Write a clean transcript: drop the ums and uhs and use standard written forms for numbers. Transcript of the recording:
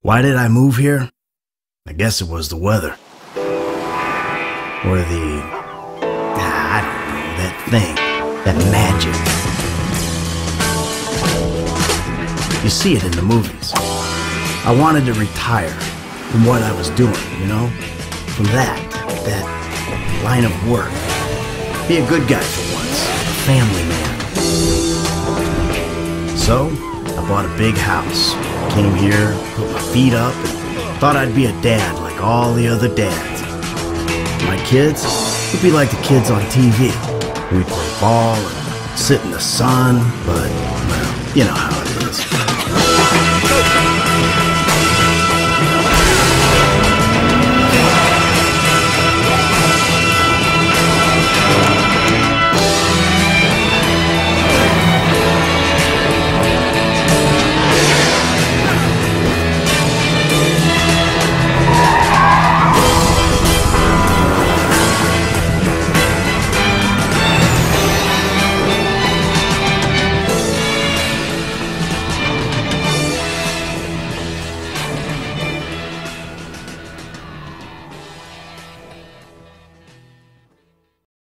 Why did I move here? I guess it was the weather. Or I don't know, that thing, that magic. You see it in the movies. I wanted to retire from what I was doing, you know? From that line of work. Be a good guy for once, a family man. So, I bought a big house, came here, put my feet up, and thought I'd be a dad like all the other dads. My kids would be like the kids on TV. We'd play ball and sit in the sun, but, well, you know how it is.